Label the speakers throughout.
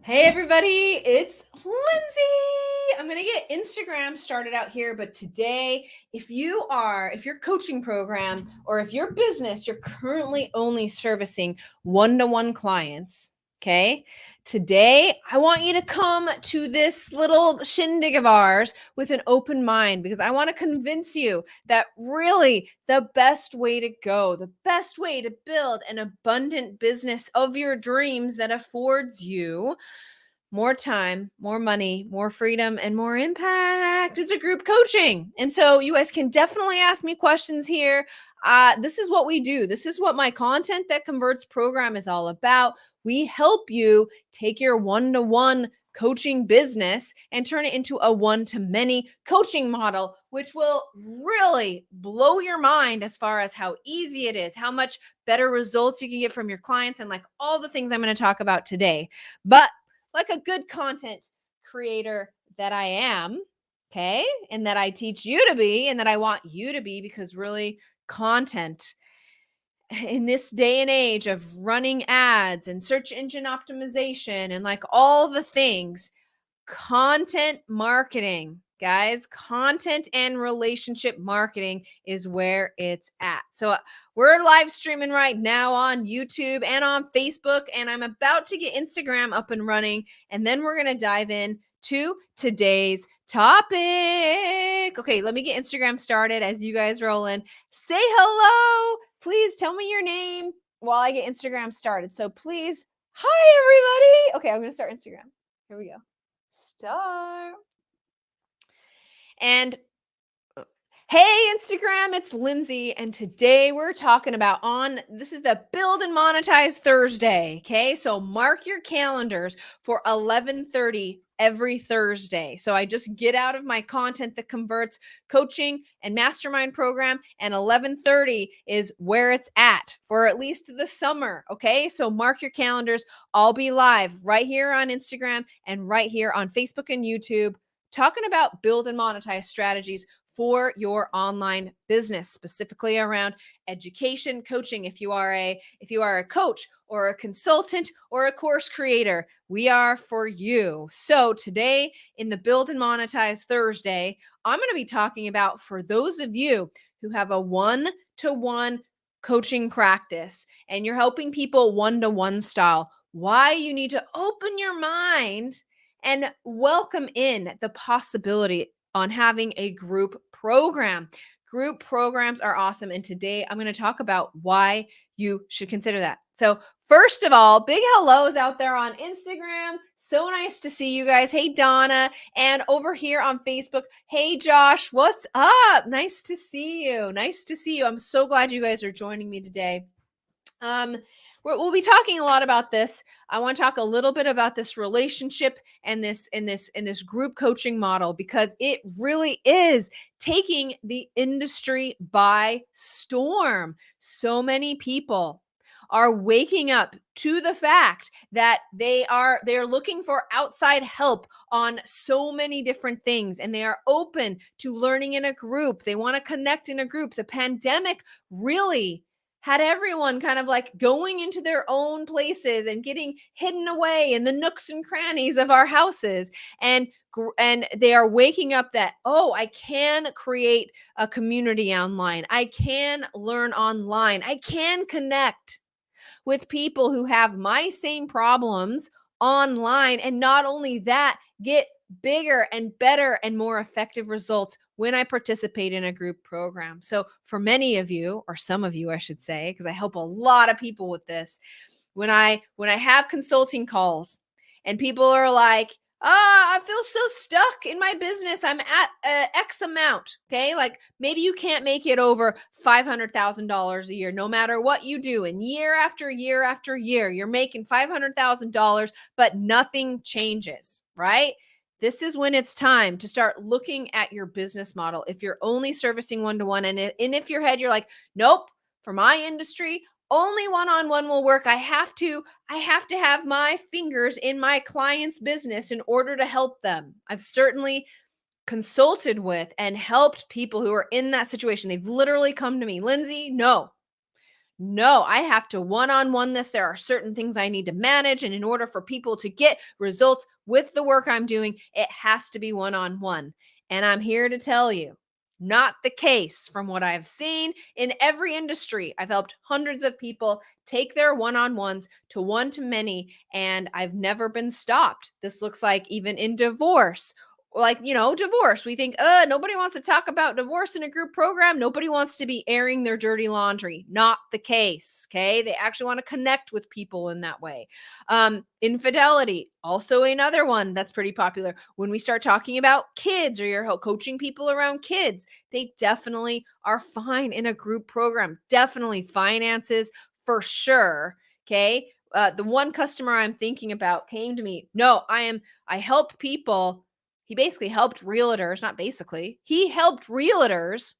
Speaker 1: Hey everybody, it's Lindsay. I'm going to get Instagram started out here, but today, if your coaching program or if your business, you're currently only servicing one-to-one clients, okay? Today, I want you to come to this little shindig of ours with an open mind because I want to convince you that really the best way to go, the best way to build an abundant business of your dreams that affords you more time, more money, more freedom, and more impact. It's a group coaching. And so you guys can definitely ask me questions here. This is what we do. This is what my content that converts program is all about. We help you take your one-to-one coaching business and turn it into a one-to-many coaching model, which will really blow your mind as far as how easy it is, how much better results you can get from your clients, and like all the things I'm going to talk about today. But like a good content creator that I am, okay, and that I teach you to be, and that I want you to be, because really, content in this day and age of running ads and search engine optimization and like all the things, content marketing, guys, content and relationship marketing is where it's at. So we're live streaming right now on YouTube and on Facebook, and I'm about to get Instagram up and running, and then we're going to dive in to today's topic. Okay, let me get Instagram started as you guys roll in. Say hello. Please tell me your name while I get Instagram started. So please, hi everybody. Okay, I'm going to start Instagram. Here we go. Start. And hey, Instagram, it's Lindsay. And today we're talking about this is the Build and Monetize Thursday. Okay. So mark your calendars for 11:30 every Thursday. So I just get out of my content that converts coaching and mastermind program, and 11:30 is where it's at least the summer. Okay. So mark your calendars. I'll be live right here on Instagram and right here on Facebook and YouTube talking about build and monetize strategies for your online business, specifically around education, coaching. If you are a coach or a consultant or a course creator, we are for you. So today in the Build and Monetize Thursday, I'm going to be talking about, for those of you who have a one-to-one coaching practice and you're helping people one-to-one style, why you need to open your mind and welcome in the possibility on having a group program. Group programs are awesome. And today I'm going to talk about why you should consider that. So first of all, big hellos out there on Instagram. So nice to see you guys. Hey, Donna. And over here on Facebook, hey, Josh, what's up? Nice to see you. Nice to see you. I'm so glad you guys are joining me today. We'll be talking a lot about this. I want to talk a little bit about this relationship and this group coaching model, because it really is taking the industry by storm. So many people are waking up to the fact that they're looking for outside help on so many different things, and they are open to learning in a group. They want to connect in a group. The pandemic really had everyone kind of like going into their own places and getting hidden away in the nooks and crannies of our houses. And they are waking up that, oh, I can create a community online. I can learn online. I can connect with people who have my same problems online. And not only that, get bigger and better and more effective results when I participate in a group program. So for many of you, or some of you, I should say, because I help a lot of people with this, when I have consulting calls and people are like, I feel so stuck in my business. I'm at X amount. Okay. Like maybe you can't make it over $500,000 a year, no matter what you do. And year after year after year, you're making $500,000, but nothing changes, right? This is when it's time to start looking at your business model. If you're only servicing one-to-one, and if your head, you're like, nope, for my industry, only one-on-one will work. I have to have my fingers in my client's business in order to help them. I've certainly consulted with and helped people who are in that situation. They've literally come to me, Lindsay, no, No, I have to one-on-one this. There are certain things I need to manage. And in order for people to get results with the work I'm doing, it has to be one-on-one. And I'm here to tell you, not the case from what I've seen in every industry. I've helped hundreds of people take their one-on-ones to one-to-many, and I've never been stopped. This looks like even in divorce, like, divorce. We think, nobody wants to talk about divorce in a group program. Nobody wants to be airing their dirty laundry. Not the case. Okay. They actually want to connect with people in that way. Infidelity, also another one that's pretty popular. When we start talking about kids, or you're coaching people around kids, they definitely are fine in a group program. Definitely finances for sure. Okay. The one customer I'm thinking about came to me. No, I help people. He basically helped realtors, not basically. He helped realtors.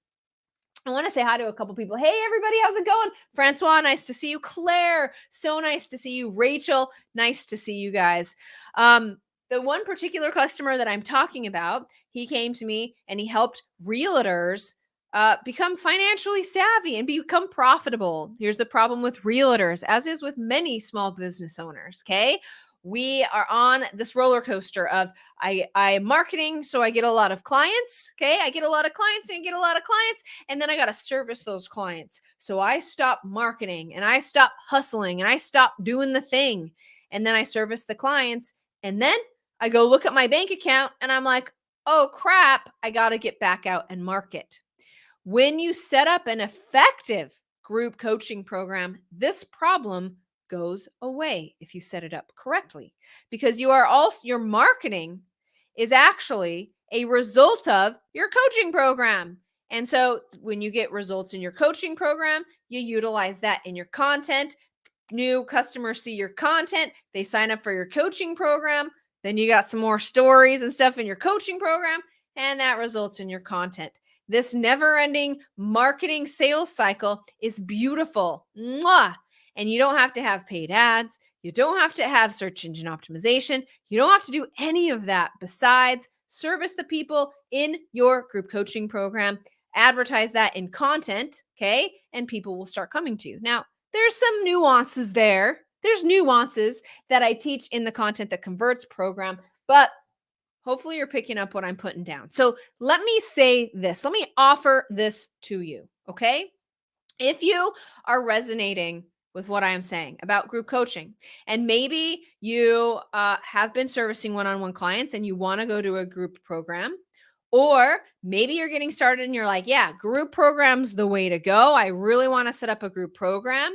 Speaker 1: I want to say hi to a couple people. Hey, everybody, how's it going? Francois, nice to see you. Claire, so nice to see you. Rachel, nice to see you guys. The one particular customer that I'm talking about, he came to me and he helped realtors become financially savvy and become profitable. Here's the problem with realtors, as is with many small business owners. Okay. We are on this roller coaster of I am marketing, so I get a lot of clients. Okay. I get a lot of clients and get a lot of clients. And then I got to service those clients. So I stop marketing and I stop hustling and I stop doing the thing. And then I service the clients. And then I go look at my bank account and I'm like, oh crap, I got to get back out and market. When you set up an effective group coaching program, this problem goes away if you set it up correctly, because your marketing is actually a result of your coaching program. And so when you get results in your coaching program, you utilize that in your content. New customers see your content, they sign up for your coaching program. Then you got some more stories and stuff in your coaching program, and that results in your content. This never ending marketing sales cycle is beautiful. Mwah! And you don't have to have paid ads. You don't have to have search engine optimization. You don't have to do any of that besides service the people in your group coaching program, advertise that in content, okay? And people will start coming to you. Now, there's some nuances there. There's nuances that I teach in the Content That Converts program, but hopefully you're picking up what I'm putting down. So let me say this. Let me offer this to you, okay? If you are resonating with what I am saying about group coaching, and maybe you have been servicing one-on-one clients and you want to go to a group program, or maybe you're getting started and you're like, yeah, group program's the way to go. I really want to set up a group program.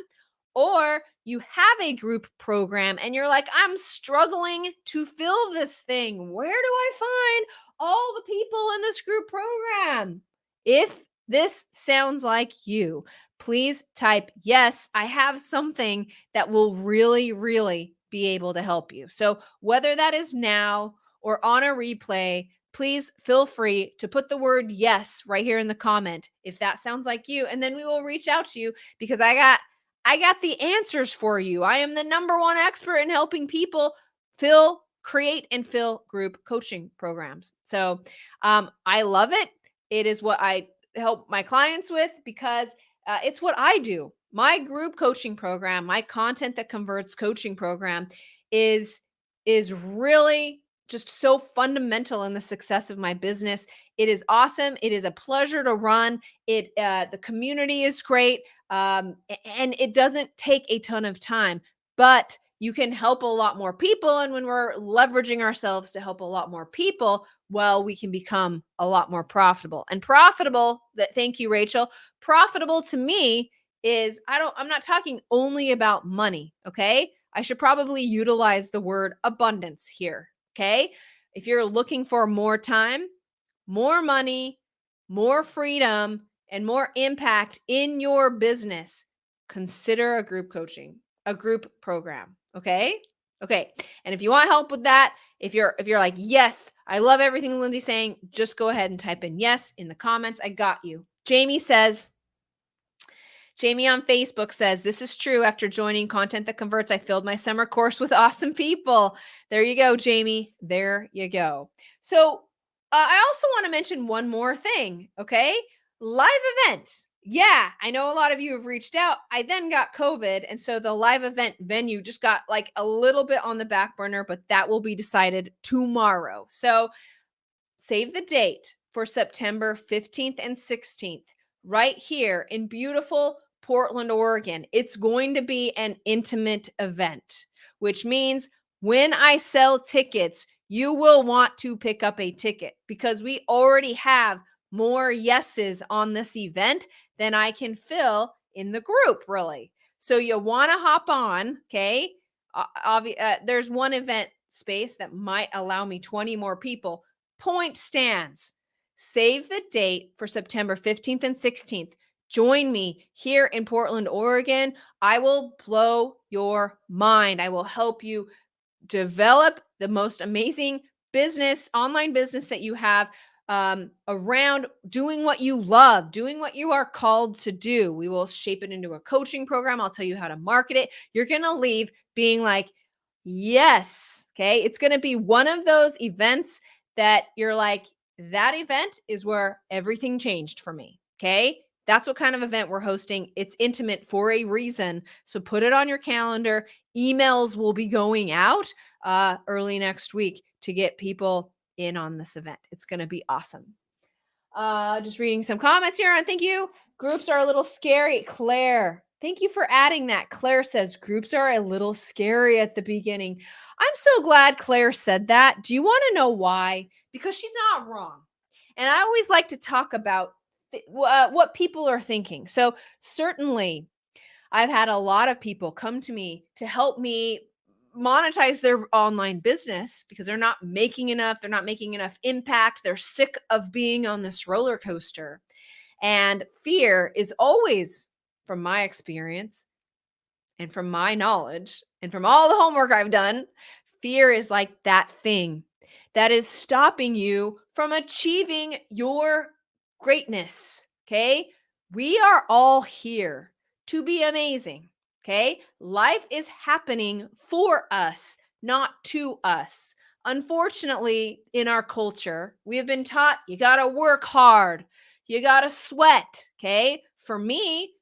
Speaker 1: Or you have a group program and you're like, I'm struggling to fill this thing. Where do I find all the people in this group program? If this sounds like you, please type, yes, I have something that will really, really be able to help you. So whether that is now or on a replay, please feel free to put the word yes right here in the comment if that sounds like you. And then we will reach out to you, because I got the answers for you. I am the number one expert in helping people create and fill group coaching programs. So I love it. It is what I help my clients with, because it's what I do. My group coaching program, my Content That Converts coaching program is really just so fundamental in the success of my business. It is awesome. It is a pleasure to run. The community is great. And it doesn't take a ton of time, but you can help a lot more people. And when we're leveraging ourselves to help a lot more people, well, we can become a lot more profitable. And profitable, thank you, Rachel. Profitable to me is, I'm not talking only about money. Okay. I should probably utilize the word abundance here. Okay. If you're looking for more time, more money, more freedom, and more impact in your business, consider a group program. Okay. Okay. And if you want help with that, if you're like, yes, I love everything Lindsay's saying, just go ahead and type in yes in the comments. I got you. Jamie on Facebook says, this is true. After joining Content That Converts, I filled my summer course with awesome people. There you go, Jamie. There you go. So I also want to mention one more thing. Okay. Live events. Yeah, I know a lot of you have reached out. I then got COVID. And so the live event venue just got like a little bit on the back burner, but that will be decided tomorrow. So save the date for September 15th and 16th right here in beautiful Portland, Oregon. It's going to be an intimate event, which means when I sell tickets, you will want to pick up a ticket because we already have more yeses on this event than I can fill in the group, really. So you want to hop on, okay? There's one event space that might allow me 20 more people. Point stands. Save the date for September 15th and 16th. Join me here in Portland, Oregon. I will blow your mind. I will help you develop the most amazing business, online business that you have around doing what you love, doing what you are called to do. We will shape it into a coaching program. I'll tell you how to market it. You're going to leave being like, yes. Okay. It's going to be one of those events that you're like, that event is where everything changed for me. Okay. That's what kind of event we're hosting. It's intimate for a reason. So put it on your calendar. Emails will be going out early next week to get people in on this event. It's going to be awesome. Just reading some comments here. And thank you. Groups are a little scary. Claire, thank you for adding that. Claire says groups are a little scary at the beginning. I'm so glad Claire said that. Do you want to know why? Because she's not wrong. And I always like to talk about what people are thinking. So certainly I've had a lot of people come to me to help me monetize their online business because they're not making enough. They're not making enough impact. They're sick of being on this roller coaster. And fear is always, from my experience and from my knowledge and from all the homework I've done, fear is like that thing that is stopping you from achieving your greatness. Okay. We are all here to be amazing. Okay. Life is happening for us, not to us. Unfortunately, in our culture, we have been taught you got to work hard, you got to sweat. Okay. For me,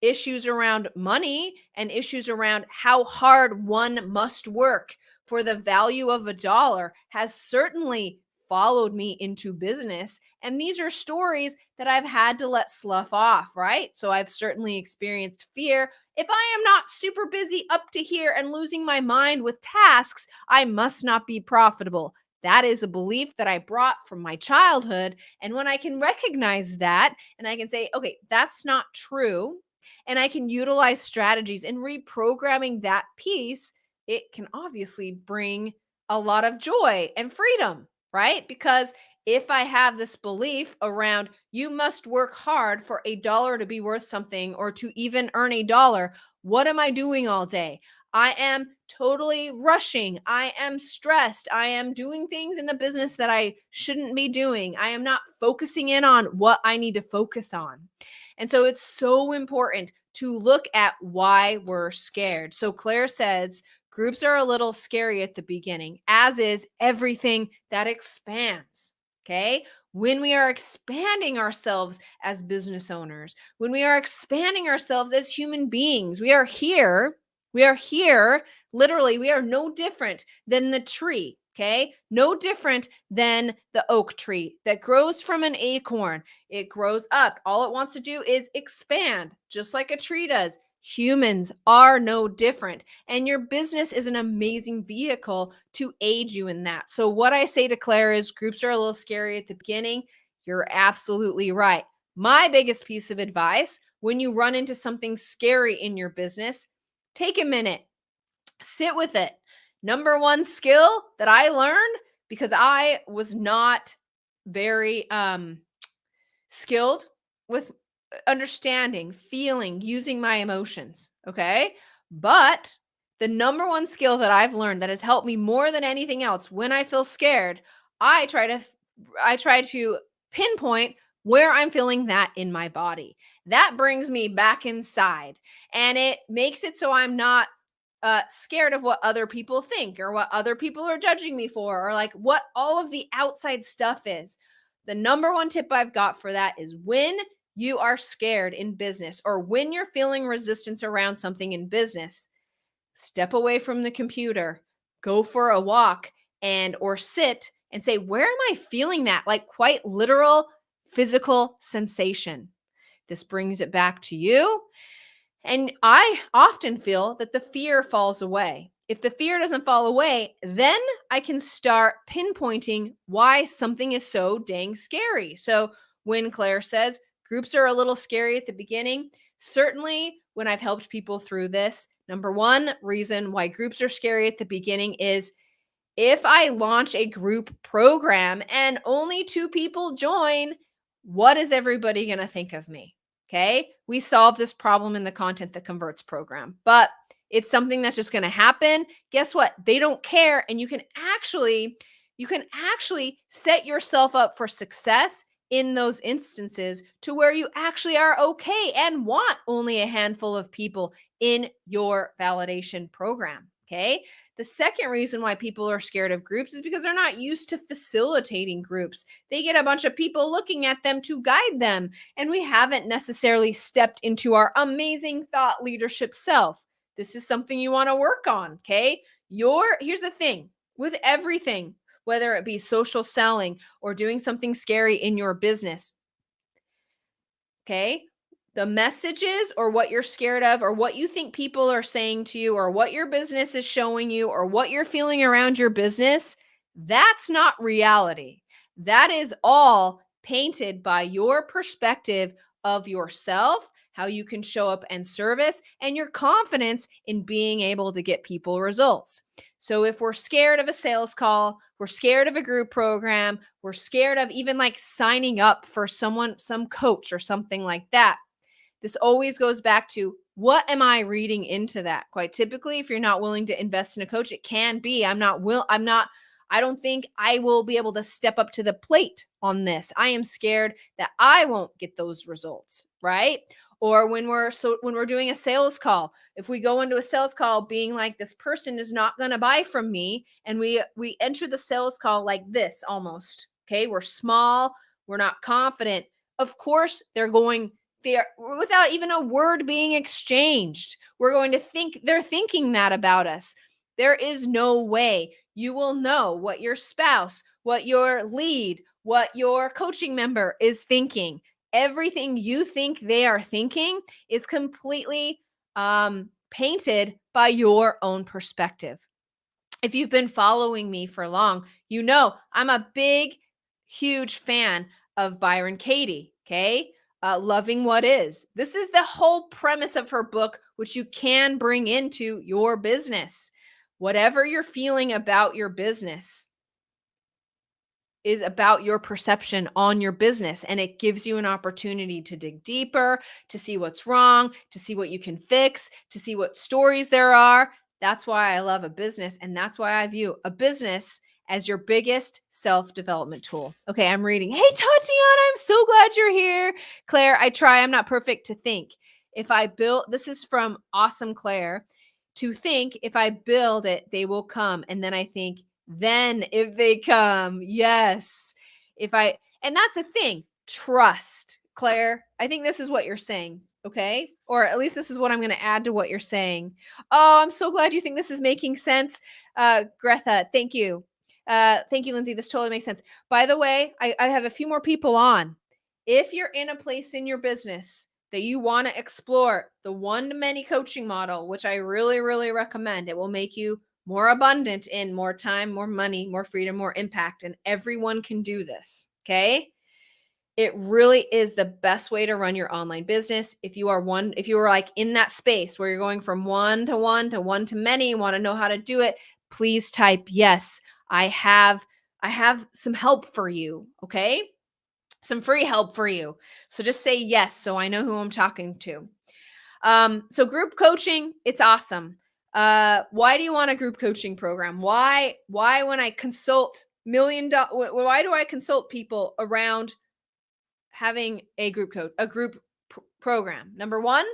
Speaker 1: issues around money and issues around how hard one must work for the value of a dollar has certainly followed me into business. And these are stories that I've had to let slough off, right? So I've certainly experienced fear. If I am not super busy up to here and losing my mind with tasks, I must not be profitable. That is a belief that I brought from my childhood. And when I can recognize that and I can say, okay, that's not true, and I can utilize strategies in reprogramming that piece, it can obviously bring a lot of joy and freedom, right? Because if I have this belief around you must work hard for a dollar to be worth something or to even earn a dollar, what am I doing all day? I am totally rushing. I am stressed. I am doing things in the business that I shouldn't be doing. I am not focusing in on what I need to focus on. And so it's so important to look at why we're scared. So Claire says groups are a little scary at the beginning, as is everything that expands. Okay. When we are expanding ourselves as business owners, when we are expanding ourselves as human beings, we are here. We are here. Literally, we are no different than the tree. Okay. No different than the oak tree that grows from an acorn. It grows up. All it wants to do is expand, just like a tree does. Humans are no different. And your business is an amazing vehicle to aid you in that. So, what I say to Claire is groups are a little scary at the beginning. You're absolutely right. My biggest piece of advice when you run into something scary in your business, take a minute, sit with it. Number one skill that I learned because I was not very skilled with understanding, feeling, using my emotions. Okay. But the number one skill that I've learned that has helped me more than anything else when I feel scared, I try to pinpoint where I'm feeling that in my body. That brings me back inside and it makes it so I'm not scared of what other people think or what other people are judging me for or like what all of the outside stuff is. The number one tip I've got for that is when you are scared in business, or when you're feeling resistance around something in business, step away from the computer, go for a walk, and or sit and say, where am I feeling that? Like quite literal physical sensation. This brings it back to you. And I often feel that the fear falls away. If the fear doesn't fall away, then I can start pinpointing why something is so dang scary. So when Claire says groups are a little scary at the beginning, certainly when I've helped people through this, number one reason why groups are scary at the beginning is if I launch a group program and only 2 people join, what is everybody going to think of me? Okay. We solve this problem in the Content That Converts program, but it's something that's just going to happen. Guess what? They don't care. And you can actually set yourself up for success in those instances to where you actually are okay and want only a handful of people in your validation program. Okay. The second reason why people are scared of groups is because they're not used to facilitating groups. They get a bunch of people looking at them to guide them, and we haven't necessarily stepped into our amazing thought leadership self. This is something you want to work on, okay? Here's the thing with everything, whether it be social selling or doing something scary in your business, okay? The messages or what you're scared of or what you think people are saying to you or what your business is showing you or what you're feeling around your business, that's not reality. That is all painted by your perspective of yourself, how you can show up and service, and your confidence in being able to get people results. So if we're scared of a sales call, we're scared of a group program, we're scared of even like signing up for some coach or something like that, this always goes back to what am I reading into that? Quite typically, if you're not willing to invest in a coach, it can be I don't think I will be able to step up to the plate on this. I am scared that I won't get those results, right? Or when we're doing a sales call, if we go into a sales call being like this person is not going to buy from me, and we enter the sales call like this almost, okay? We're small, we're not confident. Of course, they're without even a word being exchanged. We're going to think they're thinking that about us. There is no way you will know what your spouse, what your lead, what your coaching member is thinking. Everything you think they are thinking is completely painted by your own perspective. If you've been following me for long, you know I'm a big, huge fan of Byron Katie, okay? Loving What Is. This is the whole premise of her book, which you can bring into your business. Whatever you're feeling about your business is about your perception on your business, and it gives you an opportunity to dig deeper, to see what's wrong, to see what you can fix, to see what stories there are. That's why I love a business, and that's why I view a business as your biggest self-development tool. Okay, I'm reading. Hey, Tatiana, I'm so glad you're here. Claire, I try. I'm not perfect to think. If I build, this is from Awesome Claire, to think if I build it, they will come. And then I think, then if they come, yes. And that's the thing, trust. Claire, I think this is what you're saying, okay? Or at least this is what I'm going to add to what you're saying. Oh, I'm so glad you think this is making sense. Greta, thank you. Thank you, Lindsay. This totally makes sense. By the way, I have a few more people on. If you're in a place in your business that you want to explore the one-to-many coaching model, which I really, really recommend, it will make you more abundant in more time, more money, more freedom, more impact, and everyone can do this, okay? It really is the best way to run your online business. If you are like in that space where you're going from one to one to one to many, you want to know how to do it, please type yes. I have some help for you, okay? Some free help for you. So just say yes so I know who I'm talking to. So group coaching, it's awesome. Why do you want a group coaching program? Why when I consult why do I consult people around having a group program? Number one,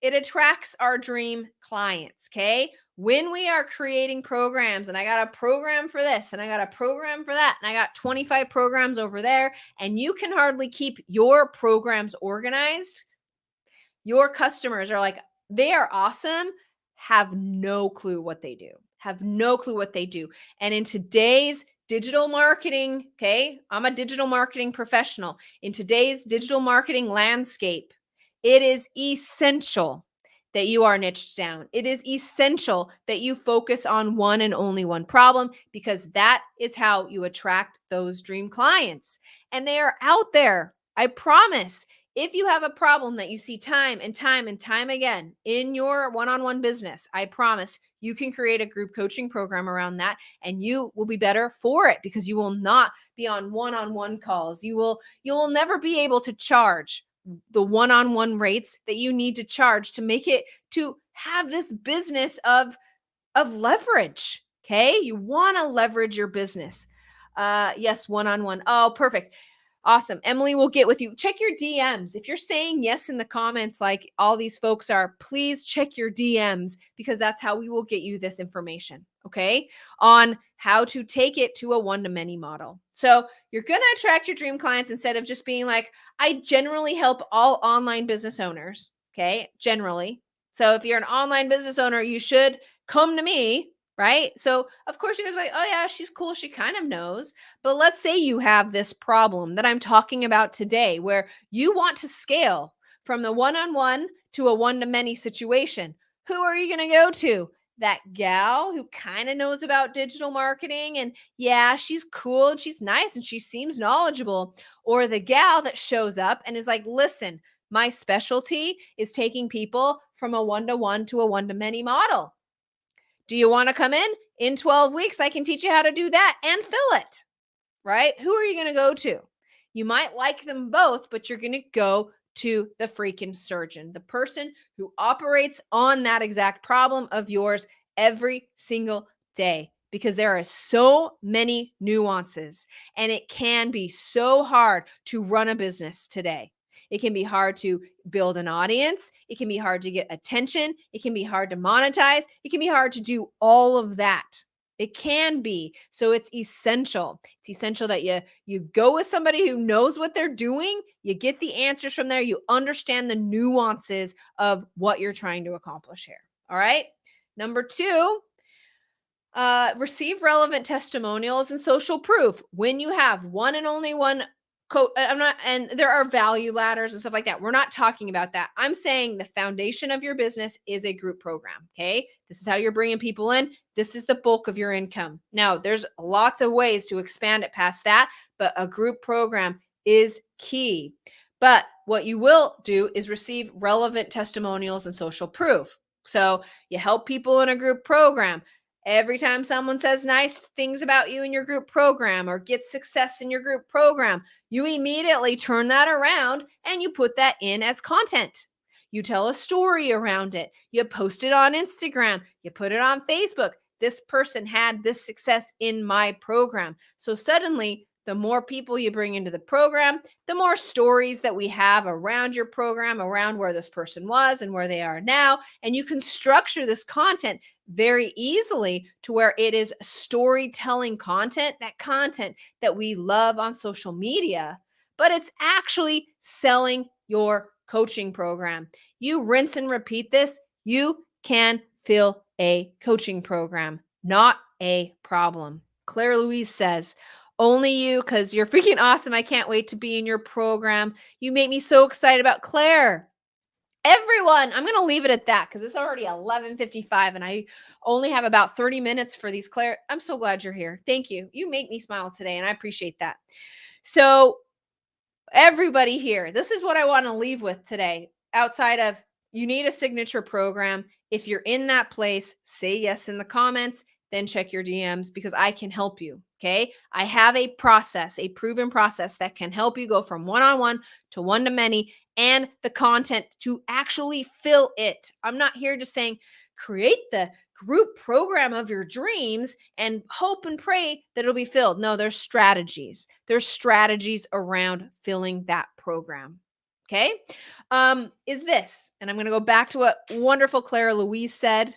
Speaker 1: it attracts our dream clients, okay? when we are creating programs, and I got a program for this and I got a program for that, and I got 25 programs over there, and you can hardly keep your programs organized, your customers are like, they are awesome, have no clue what they do, have no clue what they do. And in today's digital marketing, okay, I'm a digital marketing professional. In today's digital marketing landscape, it is essential that you are niched down. It is essential that you focus on one and only one problem, because that is how you attract those dream clients. And they are out there. I promise. If you have a problem that you see time and time and time again in your one-on-one business, I promise you can create a group coaching program around that, and you will be better for it, because you will not be on one-on-one calls. You will never be able to charge the one-on-one rates that you need to charge to make it, to have this business of leverage. Okay? You want to leverage your business. Yes, one-on-one. Oh, perfect. Awesome. Emily will get with you. Check your DMs. If you're saying yes in the comments, like all these folks are, please check your DMs, because that's how we will get you this information, okay? On how to take it to a one-to-many model. So you're going to attract your dream clients instead of just being like, I generally help all online business owners, okay? Generally. So if you're an online business owner, you should come to me, right? So of course you guys are like, oh yeah, she's cool. She kind of knows. But let's say you have this problem that I'm talking about today, where you want to scale from the one-on-one to a one-to-many situation. Who are you going to go to? That gal who kind of knows about digital marketing, and yeah, she's cool and she's nice and she seems knowledgeable. Or the gal that shows up and is like, listen, my specialty is taking people from a one-to-one to a one-to-many model. Do you want to come in? In 12 weeks, I can teach you how to do that and fill it. Right? Who are you going to go to? You might like them both, but you're going to go to the freaking surgeon, the person who operates on that exact problem of yours every single day, because there are so many nuances, and it can be so hard to run a business today. It can be hard to build an audience. It can be hard to get attention. It can be hard to monetize. It can be hard to do all of that. It can be. So it's essential. It's essential that you go with somebody who knows what they're doing. You get the answers from there. You understand the nuances of what you're trying to accomplish here. All right. Number 2, receive relevant testimonials and social proof. When you have one and only one I'm not, and there are value ladders and stuff like that. We're not talking about that. I'm saying the foundation of your business is a group program. Okay. This is how you're bringing people in. This is the bulk of your income. Now, there's lots of ways to expand it past that, but a group program is key. But what you will do is receive relevant testimonials and social proof. So you help people in a group program. Every time someone says nice things about you in your group program or gets success in your group program, you immediately turn that around and you put that in as content. You tell a story around it. You post it on Instagram. You put it on Facebook. This person had this success in my program. So suddenly, the more people you bring into the program, the more stories that we have around your program, around where this person was and where they are now. And you can structure this content very easily to where it is storytelling content, that content that we love on social media, but it's actually selling your coaching program. You rinse and repeat this, you can fill a coaching program, not a problem. Claire Louise says, only you, because you're freaking awesome. I can't wait to be in your program. You make me so excited about Claire. Everyone, I'm going to leave it at that because it's already 11:55 and I only have about 30 minutes for these. Claire, I'm so glad you're here. Thank you. You make me smile today and I appreciate that. So everybody here, this is what I want to leave with today. Outside of, you need a signature program. If you're in that place, say yes in the comments, then check your DMs, because I can help you. Okay. I have a process, a proven process that can help you go from one-on-one to one-to-many, and the content to actually fill it. I'm not here just saying create the group program of your dreams and hope and pray that it'll be filled. No, there's strategies. There's strategies around filling that program. Okay. Is this, and I'm going to go back to what wonderful Clara Louise said.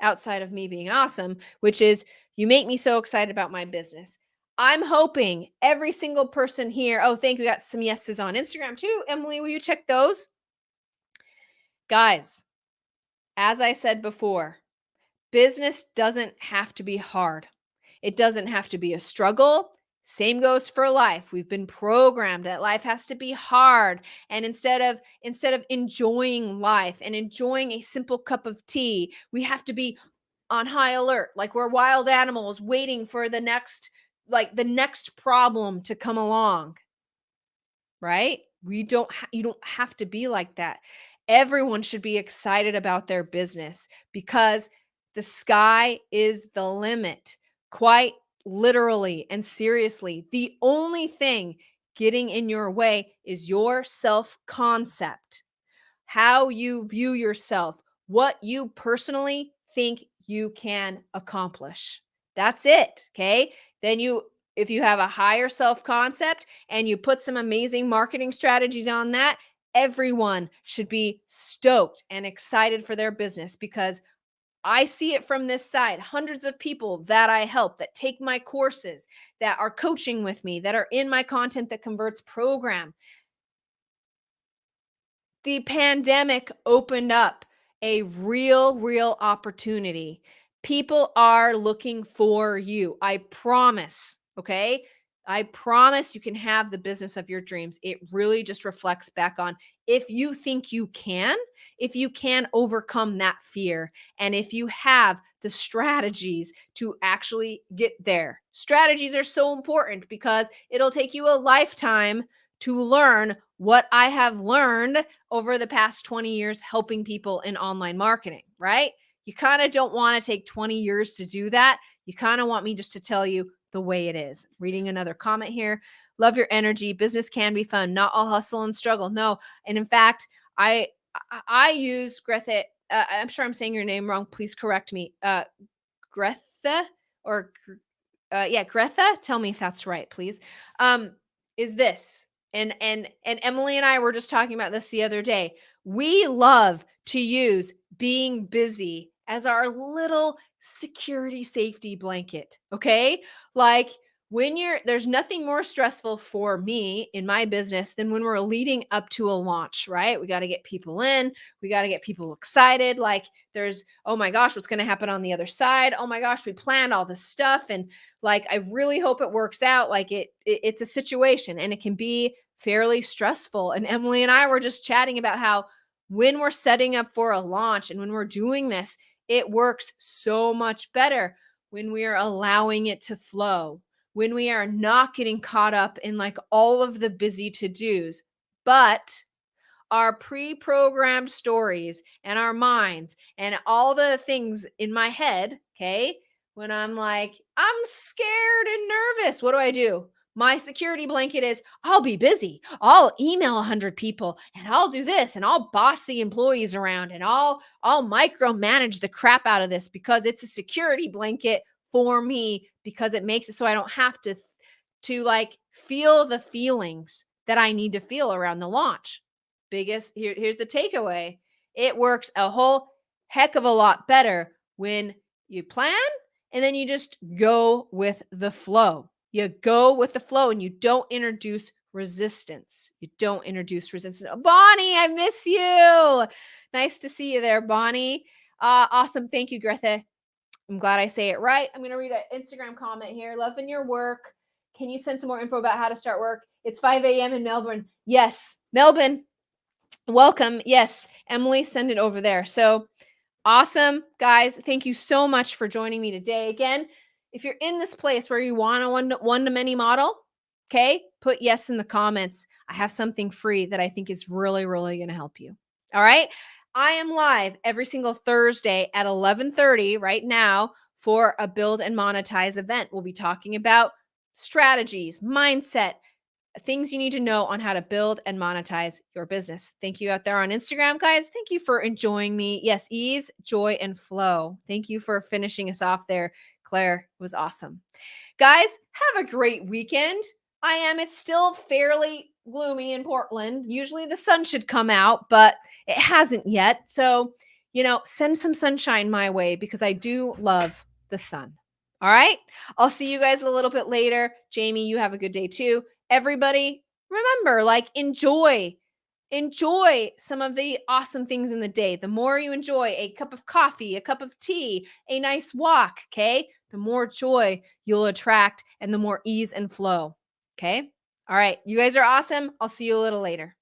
Speaker 1: outside of me being awesome, which is you make me so excited about my business. I'm hoping every single person here. Oh, thank you. We got some yeses on Instagram too. Emily, will you check those? Guys, as I said before, business doesn't have to be hard. It doesn't have to be a struggle. Same goes for life. We've been programmed that life has to be hard. And instead of enjoying life and enjoying a simple cup of tea, we have to be on high alert, like we're wild animals waiting for the next problem to come along, right? You don't have to be like that. Everyone should be excited about their business because the sky is the limit. Quite literally and seriously. The only thing getting in your way is your self-concept, how you view yourself, what you personally think you can accomplish. That's it. Okay. Then if you have a higher self concept and you put some amazing marketing strategies on that, everyone should be stoked and excited for their business because I see it from this side. Hundreds of people that I help that take my courses, that are coaching with me, that are in my content that converts program. The pandemic opened up a real opportunity. People are looking for you. I promise. Okay. I promise you can have the business of your dreams. It really just reflects back on if you think you can, if you can overcome that fear, and if you have the strategies to actually get there. Strategies are so important because it'll take you a lifetime to learn what I have learned over the past 20 years helping people in online marketing, right? You kind of don't want to take 20 years to do that. You kind of want me just to tell you the way it is. Reading another comment here. Love your energy. Business can be fun, not all hustle and struggle. No. And in fact, I use Greta. I'm sure I'm saying your name wrong. Please correct me. Greta or yeah, Greta, tell me if that's right, please. Is this and Emily and I were just talking about this the other day. We love to use being busy as our little security safety blanket, okay? Like there's nothing more stressful for me in my business than when we're leading up to a launch, right? We got to get people in, we got to get people excited. Like there's, oh my gosh, what's going to happen on the other side? Oh my gosh, we planned all this stuff and like I really hope it works out. Like it's a situation and it can be fairly stressful. And Emily and I were just chatting about how when we're setting up for a launch and when we're doing this, it works so much better when we are allowing it to flow, when we are not getting caught up in like all of the busy to-dos, but our pre-programmed stories and our minds and all the things in my head, okay? When I'm like, I'm scared and nervous, what do? My security blanket is I'll be busy. I'll email 100 people and I'll do this and I'll boss the employees around and I'll micromanage the crap out of this because it's a security blanket for me because it makes it so I don't have to like feel the feelings that I need to feel around the launch. Here's the takeaway. It works a whole heck of a lot better when you plan and then you just go with the flow. You go with the flow and you don't introduce resistance. You don't introduce resistance. Oh, Bonnie, I miss you. Nice to see you there, Bonnie. Awesome. Thank you, Greta. I'm glad I say it right. I'm going to read an Instagram comment here. Loving your work. Can you send some more info about how to start work? It's 5 a.m. in Melbourne. Yes, Melbourne. Welcome. Yes, Emily, send it over there. So awesome, guys. Thank you so much for joining me today. Again, if you're in this place where you want a one-to-many model, okay, put yes in the comments. I have something free that I think is really going to help you. All right. I am live every single Thursday at 11:30 right now for a Build and Monetize event. We'll be talking about strategies, mindset, things you need to know on how to build and monetize your business. Thank you out there on Instagram, guys. Thank you for enjoying me. Yes, ease, joy, and flow. Thank you for finishing us off there, Claire. It was awesome. Guys, have a great weekend. It's still fairly gloomy in Portland. Usually the sun should come out, but it hasn't yet. So send some sunshine my way because I do love the sun. All right. I'll see you guys a little bit later. Jamie, you have a good day too. Everybody, remember, like, enjoy some of the awesome things in the day. The more you enjoy a cup of coffee, a cup of tea, a nice walk, okay, the more joy you'll attract and the more ease and flow. Okay. All right. You guys are awesome. I'll see you a little later.